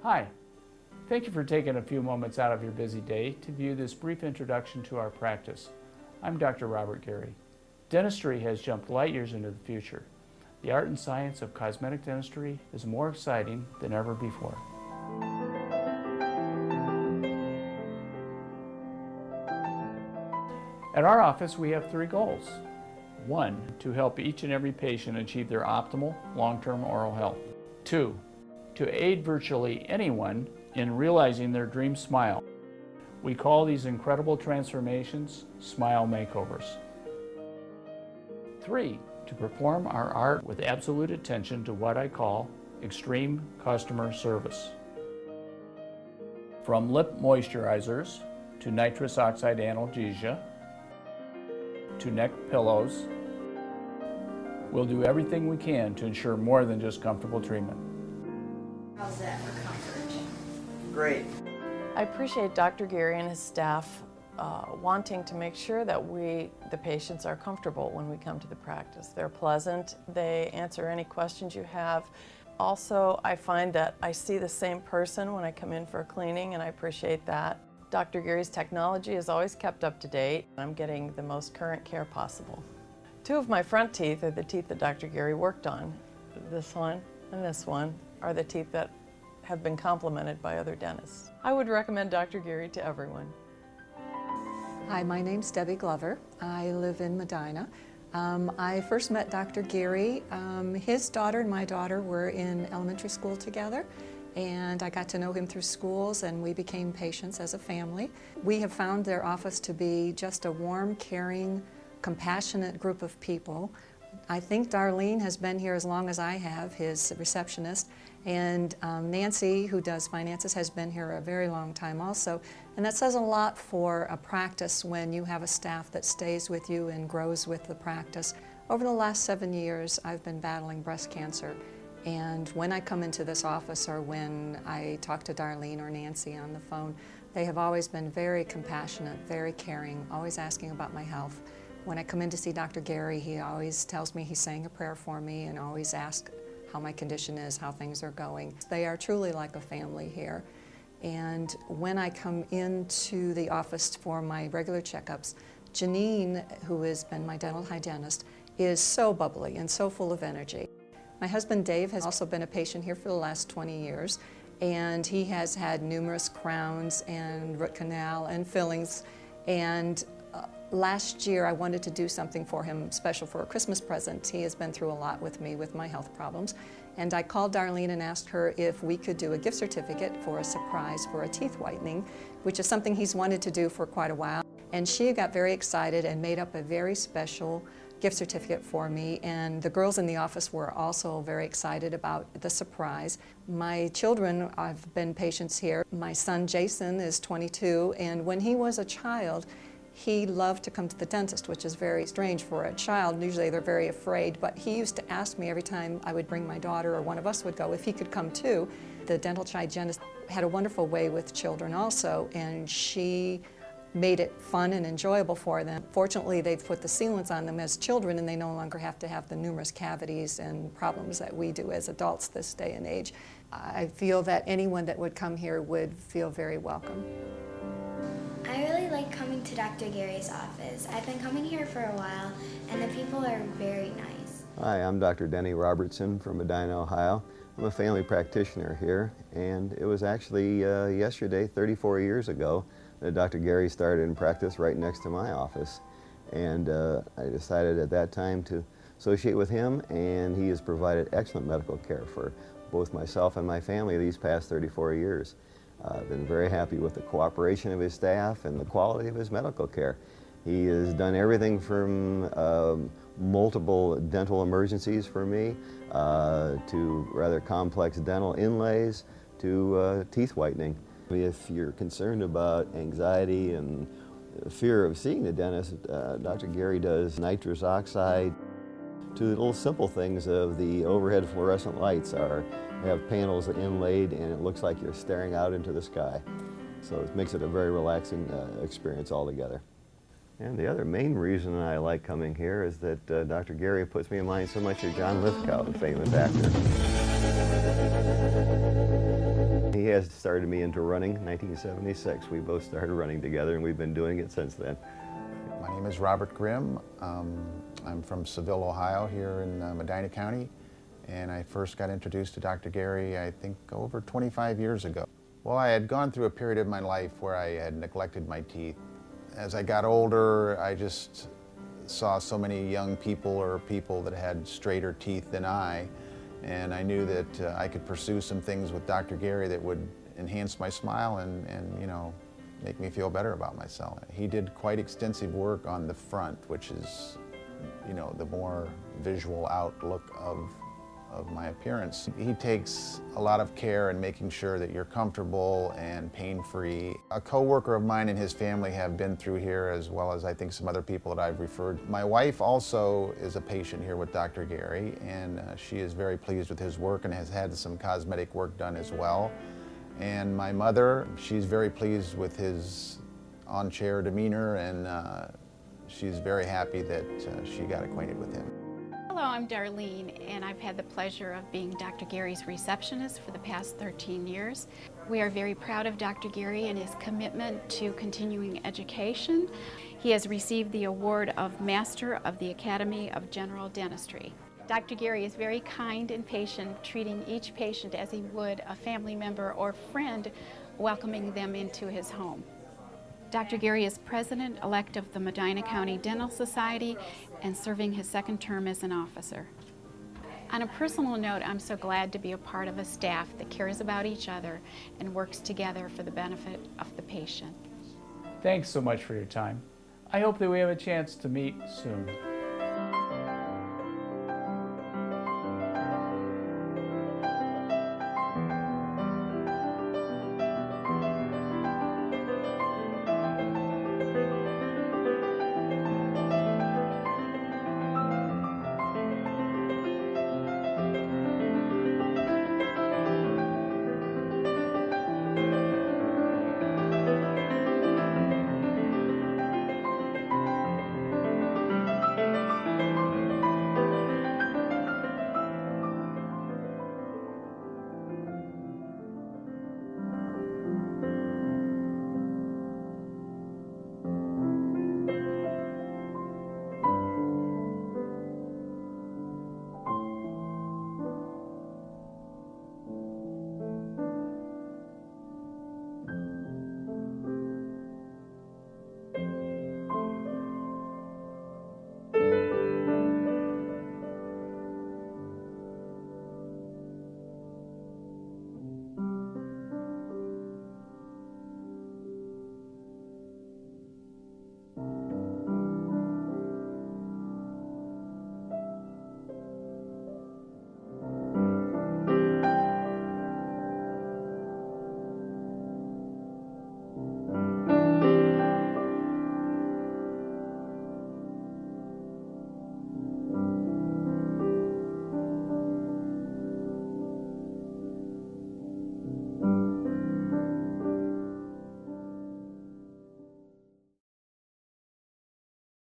Hi, thank you for taking a few moments out of your busy day to view this brief introduction to our practice. I'm Dr. Robert Geary. Dentistry has jumped light years into the future. The art and science of cosmetic dentistry is more exciting than ever before. At our office, we have three goals. One, to help each and every patient achieve their optimal long-term oral health. Two, to aid virtually anyone in realizing their dream smile. We call these incredible transformations smile makeovers. Three, to perform our art with absolute attention to what I call extreme customer service. From lip moisturizers to nitrous oxide analgesia to neck pillows, we'll do everything we can to ensure more than just comfortable treatment. How's that for comfort? Great. I appreciate Dr. Geary and his staff wanting to make sure that the patients are comfortable when we come to the practice. They're pleasant, they answer any questions you have. Also, I find that I see the same person when I come in for a cleaning, and I appreciate that. Dr. Geary's technology is always kept up to date. I'm getting the most current care possible. Two of my front teeth are the teeth that Dr. Geary worked on. This one and this one are the teeth that have been complimented by other dentists. I would recommend Dr. Geary to everyone. Hi, my name's Debbie Glover. I live in Medina. I first met Dr. Geary. His daughter and my daughter were in elementary school together, and I got to know him through schools, and we became patients as a family. We have found their office to be just a warm, caring, compassionate group of people. I think Darlene has been here as long as I have, his receptionist, and Nancy, who does finances, has been here a very long time also. And that says a lot for a practice when you have a staff that stays with you and grows with the practice. Over the last 7 years, I've been battling breast cancer. And when I come into this office or when I talk to Darlene or Nancy on the phone, they have always been very compassionate, very caring, always asking about my health. When I come in to see Dr. Geary, he always tells me he's saying a prayer for me and always asks how my condition is, how things are going. They are truly like a family here. And when I come into the office for my regular checkups, Janine, who has been my dental hygienist, is so bubbly and so full of energy. My husband Dave has also been a patient here for the last 20 years, and he has had numerous crowns and root canal and fillings. And last year I wanted to do something for him special for a Christmas present. He has been through a lot with me with my health problems. And I called Darlene and asked her if we could do a gift certificate for a surprise for a teeth whitening, which is something he's wanted to do for quite a while. And she got very excited and made up a very special gift certificate for me, and the girls in the office were also very excited about the surprise. My children have been patients here. My son Jason is 22, and when he was a child, he loved to come to the dentist, which is very strange for a child. Usually they're very afraid, but he used to ask me every time I would bring my daughter or one of us would go if he could come too. The dental hygienist had a wonderful way with children also, and she made it fun and enjoyable for them. Fortunately, they've put the sealants on them as children, and they no longer have to have the numerous cavities and problems that we do as adults this day and age. I feel that anyone that would come here would feel very welcome. I really like coming to Dr. Geary's office. I've been coming here for a while, and the people are very nice. Hi, I'm Dr. Denny Robertson from Medina, Ohio. I'm a family practitioner here, and it was actually yesterday, 34 years ago, that Dr. Geary started in practice right next to my office. And I decided at that time to associate with him, and he has provided excellent medical care for both myself and my family these past 34 years. I've been very happy with the cooperation of his staff and the quality of his medical care. He has done everything from multiple dental emergencies for me to rather complex dental inlays to teeth whitening. If you're concerned about anxiety and fear of seeing the dentist, Dr. Geary does nitrous oxide. To the little simple things of the overhead fluorescent lights have panels inlaid, and it looks like you're staring out into the sky. So it makes it a very relaxing experience altogether. And the other main reason I like coming here is that Dr. Geary puts me in mind so much of John Lithgow, the famous actor. He has started me into running in 1976. We both started running together, and we've been doing it since then. My name is Robert Grimm. I'm from Seville, Ohio, here in Medina County, and I first got introduced to Dr. Geary, I think, over 25 years ago. Well, I had gone through a period of my life where I had neglected my teeth. As I got older, I just saw so many young people or people that had straighter teeth than I, and I knew that I could pursue some things with Dr. Geary that would enhance my smile and you know, make me feel better about myself. He did quite extensive work on the front, which is, you know, the more visual outlook of my appearance. He takes a lot of care in making sure that you're comfortable and pain-free. A co-worker of mine and his family have been through here, as well as I think some other people that I've referred. My wife also is a patient here with Dr. Geary, and she is very pleased with his work and has had some cosmetic work done as well. And my mother, she's very pleased with his on-chair demeanor, and she's very happy that she got acquainted with him. Hello, I'm Darlene, and I've had the pleasure of being Dr. Geary's receptionist for the past 13 years. We are very proud of Dr. Geary and his commitment to continuing education. He has received the award of Master of the Academy of General Dentistry. Dr. Geary is very kind and patient, treating each patient as he would a family member or friend, welcoming them into his home. Dr. Geary is President-elect of the Medina County Dental Society and serving his second term as an officer. On a personal note, I'm so glad to be a part of a staff that cares about each other and works together for the benefit of the patient. Thanks so much for your time. I hope that we have a chance to meet soon.